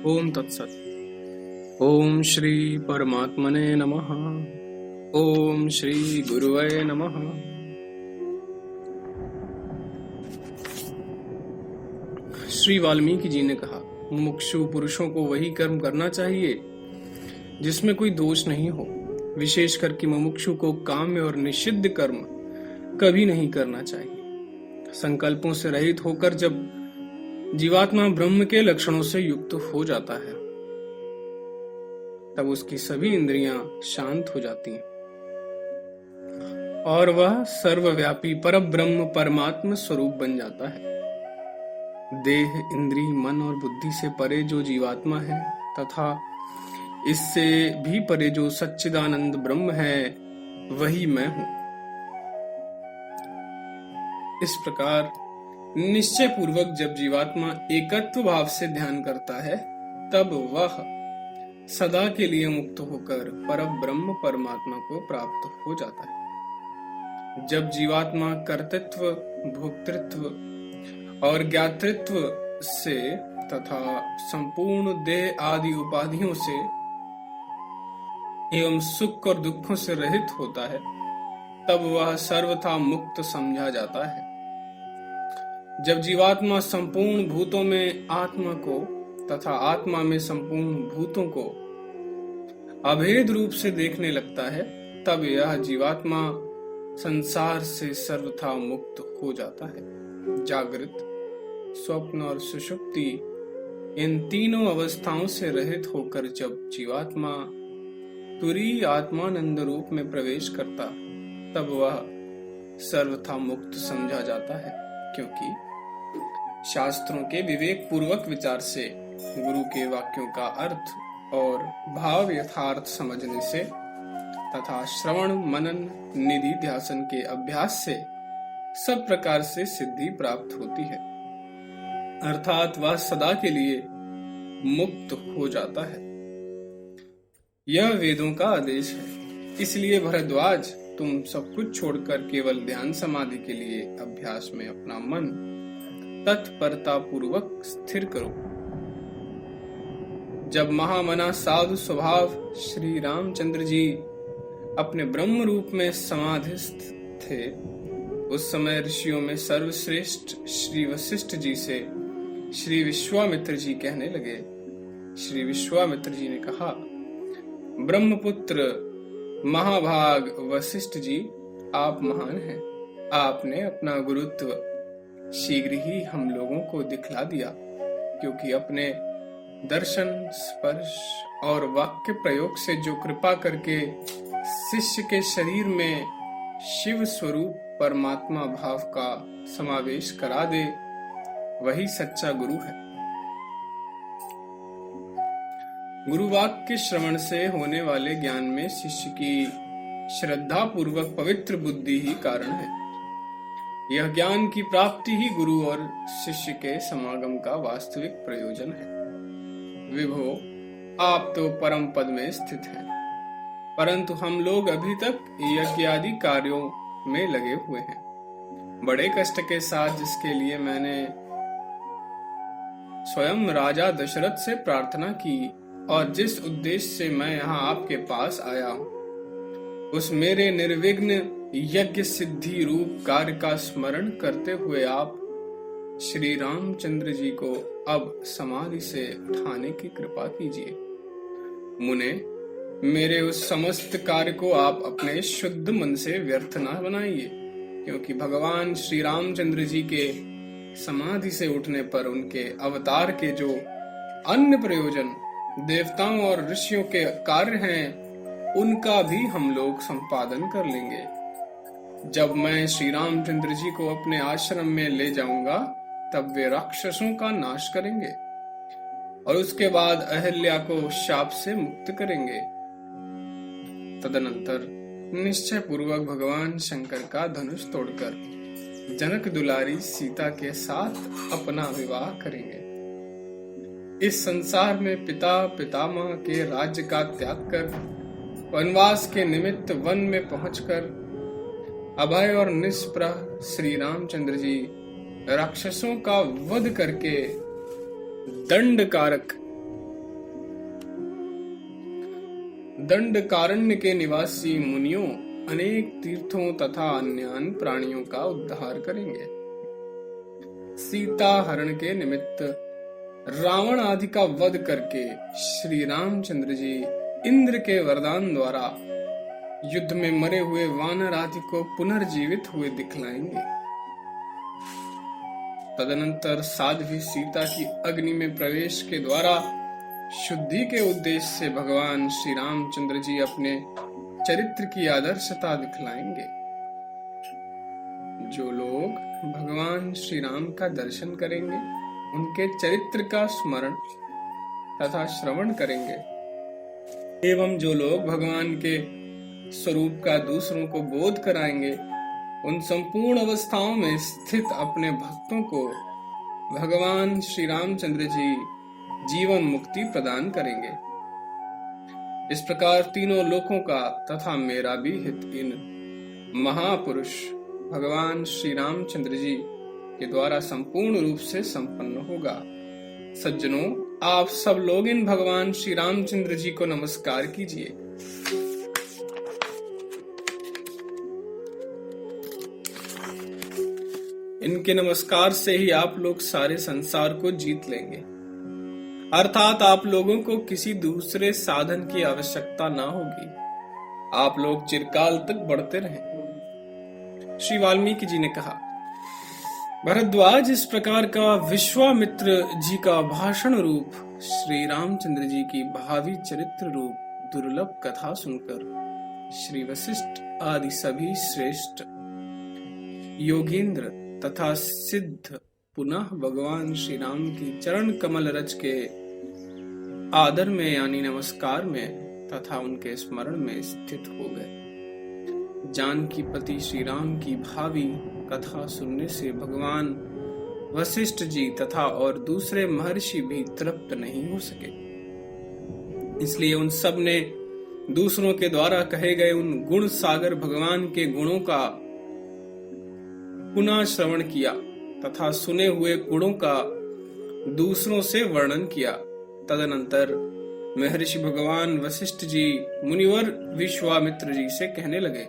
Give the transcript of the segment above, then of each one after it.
ओम तत्सत। ओम श्री परमात्मने नमः। ओम श्री गुरुवे नमः। श्री वाल्मीकि जी ने कहा, मुमुक्षु पुरुषों को वही कर्म करना चाहिए जिसमें कोई दोष नहीं हो। विशेष करके मुमुक्षु को काम्य और निषिद्ध कर्म कभी नहीं करना चाहिए। संकल्पों से रहित होकर जब जीवात्मा ब्रह्म के लक्षणों से युक्त हो जाता है, तब उसकी सभी इंद्रियां शांत हो जाती हैं और वह सर्वव्यापी परब्रह्म परमात्म स्वरूप बन जाता है। देह, इंद्री, मन और बुद्धि से परे जो जीवात्मा है तथा इससे भी परे जो सच्चिदानंद ब्रह्म है, वही मैं हूं। इस प्रकार निश्चय पूर्वक जब जीवात्मा एकत्व भाव से ध्यान करता है, तब वह सदा के लिए मुक्त होकर परब्रह्म परमात्मा को प्राप्त हो जाता है। जब जीवात्मा कर्तृत्व, भोक्तृत्व और ज्ञातृत्व से तथा संपूर्ण देह आदि उपाधियों से एवं सुख और दुखों से रहित होता है, तब वह सर्वथा मुक्त समझा जाता है। जब जीवात्मा संपूर्ण भूतों में आत्मा को तथा आत्मा में संपूर्ण भूतों को अभेद रूप से देखने लगता है, तब यह जीवात्मा संसार से सर्वथा मुक्त हो जाता है। जागृत, स्वप्न और सुषुप्ति इन तीनों अवस्थाओं से रहित होकर जब जीवात्मा तुरीय आत्मानंद रूप में प्रवेश करता, तब वह सर्वथा मुक्त समझा जाता है, क्योंकि शास्त्रों के विवेक पूर्वक विचार से, गुरु के वाक्यों का अर्थ और भाव यथार्थ समझने से तथा श्रवण मनन निधि ध्यासन के अभ्यास से सब प्रकार से सिद्धि प्राप्त होती है, अर्थात वह सदा के लिए मुक्त हो जाता है। यह वेदों का आदेश है। इसलिए भरद्वाज, तुम सब कुछ छोड़कर केवल ध्यान समाधि के लिए अभ्यास में अपना मन तत्परता पूर्वक स्थिर करो। जब महामना साधु स्वभाव श्री रामचंद्र जी अपने ब्रह्म रूप में समाधिस्थ थे, उस समय ऋषियों में सर्वश्रेष्ठ श्री वशिष्ठ जी से श्री विश्वामित्र जी कहने लगे। श्री विश्वामित्र जी ने कहा, ब्रह्मपुत्र महाभाग वशिष्ठ जी, आप महान हैं। आपने अपना गुरुत्व शीघ्र ही हम लोगों को दिखला दिया, क्योंकि अपने दर्शन, स्पर्श और वाक्य प्रयोग से जो कृपा करके शिष्य के शरीर में शिव स्वरूप परमात्मा भाव का समावेश करा दे, वही सच्चा गुरु है। गुरुवाक्य श्रवण से होने वाले ज्ञान में शिष्य की श्रद्धा पूर्वक पवित्र बुद्धि ही कारण है। यह ज्ञान की प्राप्ति ही गुरु और शिष्य के समागम का वास्तविक प्रयोजन है। विभो, आप तो परम पद में स्थित हैं, परंतु हम लोग अभी तक यज्ञ आदि कार्यों में लगे हुए हैं। बड़े कष्ट के साथ जिसके लिए मैंने स्वयं राजा दशरथ से प्रार्थना की और जिस उद्देश्य से मैं यहाँ आपके पास आया हूँ, उस मेरे निर्विघ्न यज्ञ सिद्धि रूप कार्य का स्मरण करते हुए आप श्री रामचंद्र जी को अब समाधि से उठाने की कृपा कीजिए। मुने, मेरे उस समस्त कार्य को आप अपने शुद्ध मन से व्यर्थ न बनाइए, क्योंकि भगवान श्री रामचंद्र जी के समाधि से उठने पर उनके अवतार के जो अन्य प्रयोजन देवताओं और ऋषियों के कार्य हैं, उनका भी हम लोग संपादन कर लेंगे। जब मैं श्री रामचंद्र जी को अपने आश्रम में ले जाऊंगा, तब वे राक्षसों का नाश करेंगे और उसके बाद अहल्या को शाप से मुक्त करेंगे। तदनंतर निश्चय पूर्वक भगवान शंकर का धनुष तोड़कर जनक दुलारी सीता के साथ अपना विवाह करेंगे। इस संसार में पिता पितामह के राज्य का त्याग कर वनवास के निमित्त वन में पहुंचकर अभय और निष्प्रह श्री रामचंद्र जी राक्षसों का वध करके दंड कारक दंडकारण्य के निवासी मुनियों अनेक तीर्थों तथा अन्य प्राणियों का उद्धार करेंगे। सीता हरण के निमित्त रावण आदि का वध करके श्री रामचंद्र जी इंद्र के वरदान द्वारा युद्ध में मरे हुए वानर आदि को पुनर्जीवित हुए दिखलाएंगे। तदनंतर साध्वी सीता की अग्नि में प्रवेश के द्वारा शुद्धि के उद्देश्य से भगवान श्री रामचंद्र जी अपने चरित्र की आदर्शता दिखलाएंगे। जो लोग भगवान श्री राम का दर्शन करेंगे, उनके चरित्र का स्मरण तथा श्रवण करेंगे, एवं जो लोग भगवान के स्वरूप का दूसरों को बोध कराएंगे, उन संपूर्ण अवस्थाओं में स्थित अपने भक्तों को भगवान श्री रामचंद्र जी जीवन मुक्ति प्रदान करेंगे। इस प्रकार तीनों लोकों का तथा मेरा भी हित इन महापुरुष भगवान श्री रामचंद्र जी के द्वारा संपूर्ण रूप से संपन्न होगा। सज्जनों, आप सब लोग इन भगवान श्री रामचंद्र जी को नमस्कार कीजिए। इनके नमस्कार से ही आप लोग सारे संसार को जीत लेंगे, अर्थात आप लोगों को किसी दूसरे साधन की आवश्यकता ना होगी। आप लोग चिरकाल तक बढ़ते रहें। श्री वाल्मीकि जी ने कहा, भरद्वाज, इस प्रकार का विश्वामित्र जी का भाषण रूप श्री रामचंद्र जी की भावी चरित्र रूप दुर्लभ कथा सुनकर श्री वशिष्ठ आदि सभी श्रेष्ठ योगेंद्र तथा सिद्ध पुनः भगवान श्री राम की चरण कमल रज के आदर में यानी नमस्कार में तथा उनके स्मरण में स्थित हो गए। जानकी पति श्री राम की भावी कथा सुनने से भगवान वशिष्ठ जी तथा और दूसरे महर्षि भी तृप्त नहीं हो सके, इसलिए उन सब ने दूसरों के द्वारा कहे गए उन गुण सागर भगवान के गुणों का पुनः श्रवण किया तथा सुने हुए गुणों का दूसरों से वर्णन किया। तदनंतर महर्षि भगवान वशिष्ठ जी मुनिवर विश्वामित्र जी से कहने लगे।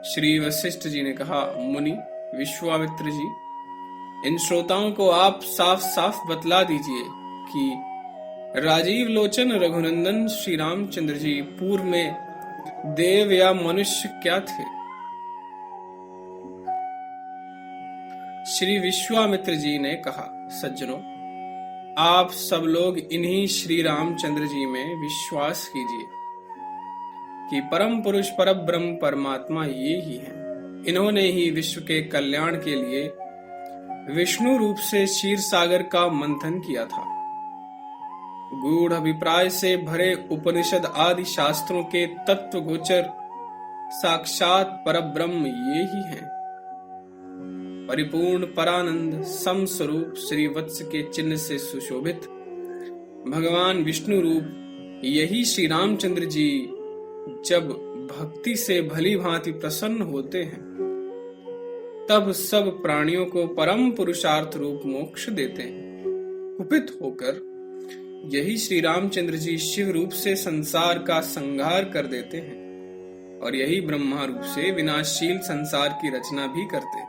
श्री वशिष्ठ जी ने कहा, मुनि विश्वामित्र जी, इन श्रोताओं को आप साफ साफ बतला दीजिए कि राजीव लोचन रघुनंदन श्री रामचंद्र जी पूर्व में देव या मनुष्य क्या थे। श्री विश्वामित्र जी ने कहा, सज्जनों, आप सब लोग इन्हीं श्री रामचंद्र जी में विश्वास कीजिए कि परम पुरुष परब्रह्म परमात्मा ये ही हैं। इन्होंने ही विश्व के कल्याण के लिए विष्णु रूप से क्षीर सागर का मंथन किया था। गूढ़ अभिप्राय से भरे उपनिषद आदि शास्त्रों के तत्व गोचर साक्षात परब्रह्म ये ही हैं। परिपूर्ण परानंद सम स्वरूप श्री वत्स के चिन्ह से सुशोभित भगवान विष्णु रूप यही श्री रामचंद्र जी जब भक्ति से भली भांति प्रसन्न होते हैं, तब सब प्राणियों को परम पुरुषार्थ रूप मोक्ष देते हैं। कुपित होकर यही श्री रामचंद्र जी शिव रूप से संसार का संहार कर देते हैं और यही ब्रह्मा रूप से विनाशशील संसार की रचना भी करते हैं।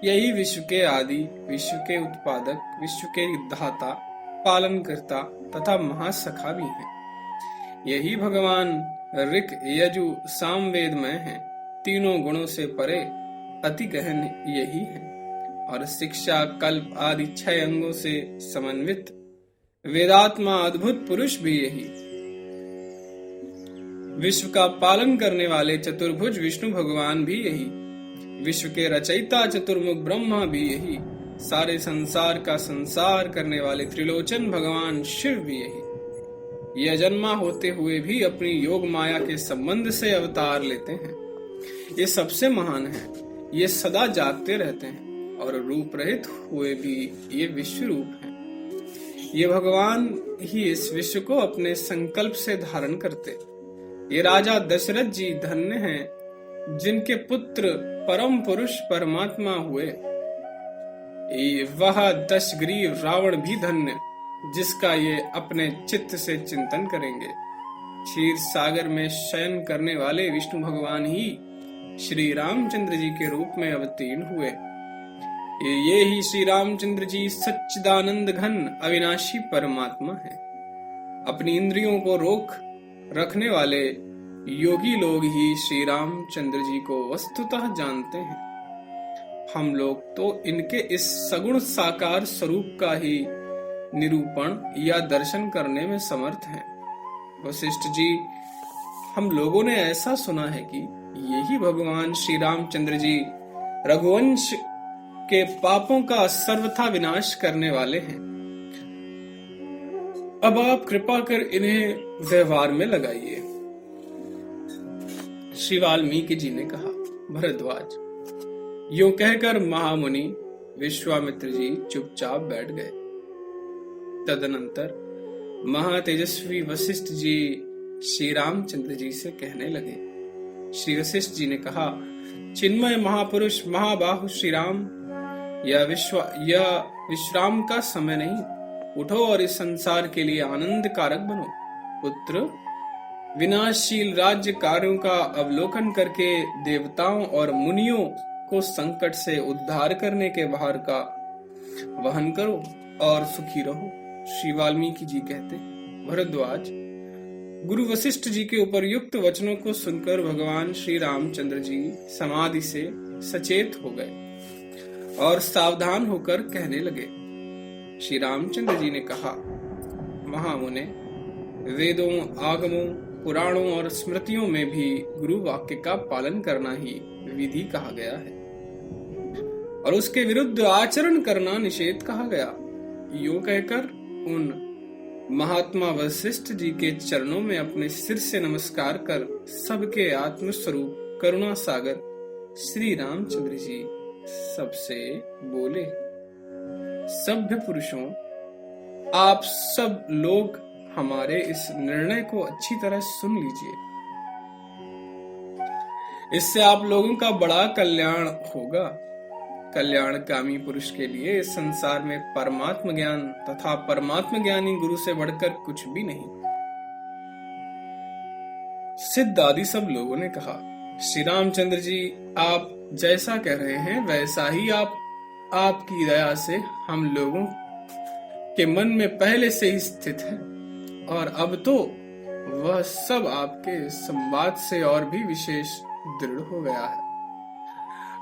यही विश्व के आदि, विश्व के उत्पादक, विश्व के धाता, पालनकर्ता तथा महासखा भी हैं। यही भगवान ऋक यजु सामवेदमय हैं। तीनों गुणों से परे अति गहन यही है और शिक्षा कल्प आदि 6 अंगों से समन्वित वेदात्मा अद्भुत पुरुष भी यही। विश्व का पालन करने वाले चतुर्भुज विष्णु भगवान भी यही। विश्व के रचयिता चतुर्मुख ब्रह्मा भी यही। सारे संसार का संसार करने वाले त्रिलोचन भगवान शिव भी यही। ये अजन्मा होते हुए भी अपनी योग माया के संबंध से अवतार लेते हैं। ये सबसे महान है। ये सदा जागते रहते हैं और रूप रहित हुए भी ये विश्व रूप हैं। ये भगवान ही इस विश्व को अपने संकल्प से धारण करते। ये राजा दशरथ जी धन्य हैं जिनके पुत्र परम पुरुष परमात्मा हुए। वह दशग्रीव रावण भी धन्य जिसका ये अपने चित्त से चिंतन करेंगे। क्षीर सागर में शयन करने वाले विष्णु भगवान ही श्री रामचंद्र जी के रूप में अवतीर्ण हुए। ये ही श्री रामचंद्र जी सच्चिदानंद घन अविनाशी परमात्मा है। अपनी इंद्रियों को रोक रखने वाले योगी लोग ही श्री रामचंद्र जी को वस्तुतः जानते हैं। हम लोग तो इनके इस सगुण साकार स्वरूप का ही निरूपण या दर्शन करने में समर्थ हैं। वशिष्ठ जी, हम लोगों ने ऐसा सुना है कि यही भगवान श्री रामचंद्र जी रघुवंश के पापों का सर्वथा विनाश करने वाले हैं। अब आप कृपा कर इन्हें व्यवहार में लगाइए। श्री वाल्मीकि जी ने कहा, भरद्वाज, यूं कहकर महामुनि विश्वामित्र जी चुपचाप बैठ गए। तदनंतर महातेजस्वी वशिष्ठ जी श्री रामचंद्र जी से कहने लगे। श्री वशिष्ठ जी ने कहा, चिन्मय महापुरुष महाबाहु श्री राम, यह विश्राम का समय नहीं। उठो और इस संसार के लिए आनंद कारक बनो। पुत्र, विनाशशील राज्य कार्यों का अवलोकन करके देवताओं और मुनियों को संकट से उद्धार करने के भार का वहन करो और सुखी रहो। श्री वाल्मीकि जी कहते हैं, भरद्वाज, गुरु वशिष्ठ जी के उपर्युक्त वचनों को सुनकर भगवान श्री रामचंद्र जी समाधि से सचेत हो गए और सावधान होकर कहने लगे। श्री रामचंद्र जी ने कहा, महामुने, वेदों, आगमों, पुराणों और स्मृतियों में भी गुरु वाक्य का पालन करना ही विधि कहा गया है और उसके विरुद्ध आचरण करना निषेध कहा गया। यूं कहकर उन महात्मा वशिष्ठ जी के चरणों में अपने सिर से नमस्कार कर सबके आत्मस्वरूप करुणा सागर श्री रामचंद्र जी सबसे बोले, सभ्य पुरुषों, आप सब लोग हमारे इस निर्णय को अच्छी तरह सुन लीजिए। इससे आप लोगों का बड़ा कल्याण होगा। कल्याणकामी पुरुष के लिए इस संसार में परमात्म ज्ञान तथा परमात्म ज्ञानी गुरु से बढ़कर कुछ भी नहीं। सिद्ध आदि सब लोगों ने कहा, श्री रामचंद्र जी, आप जैसा कह रहे हैं वैसा ही आपकी दया से हम लोगों के मन में पहले से ही स्थित है और अब तो वह सब आपके संवाद से और भी विशेष दृढ़ हो गया है।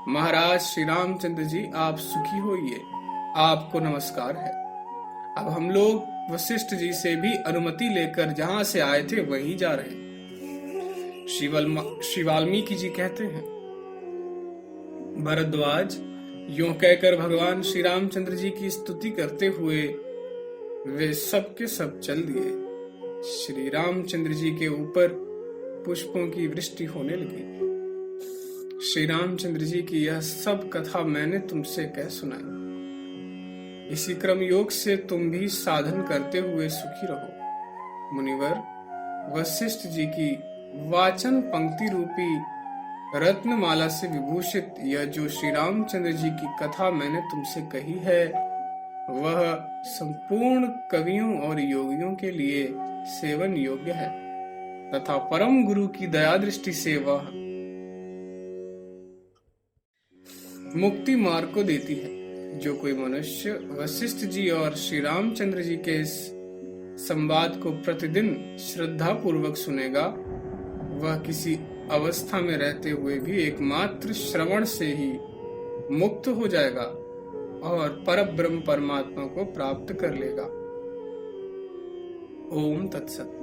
महाराज श्री रामचंद्र जी, आप सुखी होइए। आपको नमस्कार है। अब हम लोग वशिष्ठ जी से भी अनुमति लेकर जहां से आए थे वहीं जा रहे हैं। श्री वाल्मीकि जी कहते हैं, भरद्वाज, यूं कहकर भगवान श्री रामचंद्र जी की स्तुति करते हुए वे सब के सब चल दिए। श्री रामचंद्र जी के ऊपर पुष्पों की वृष्टि होने लगी। श्री रामचंद्र जी की यह सब कथा मैंने तुमसे कह सुनाई। इसी क्रम योग से तुम भी साधन करते हुए सुखी रहो। मुनिवर, वशिष्ठ जी की वाचन पंक्ति रूपी रत्नमाला से विभूषित यह जो श्री रामचंद्र जी की कथा मैंने तुमसे कही है, वह संपूर्ण कवियों और योगियों के लिए सेवन योग्य है तथा परम गुरु की दया दृष्टि से वह मुक्ति मार्ग को देती है। जो कोई मनुष्य वशिष्ठ जी और श्री रामचंद्र जी के इस संवाद को प्रतिदिन श्रद्धा पूर्वक सुनेगा, वह किसी अवस्था में रहते हुए भी एकमात्र श्रवण से ही मुक्त हो जाएगा और परब्रह्म परमात्मा को प्राप्त कर लेगा। ओम तत्सत,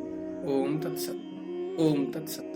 ओम तत्सत, ओम तत्सत।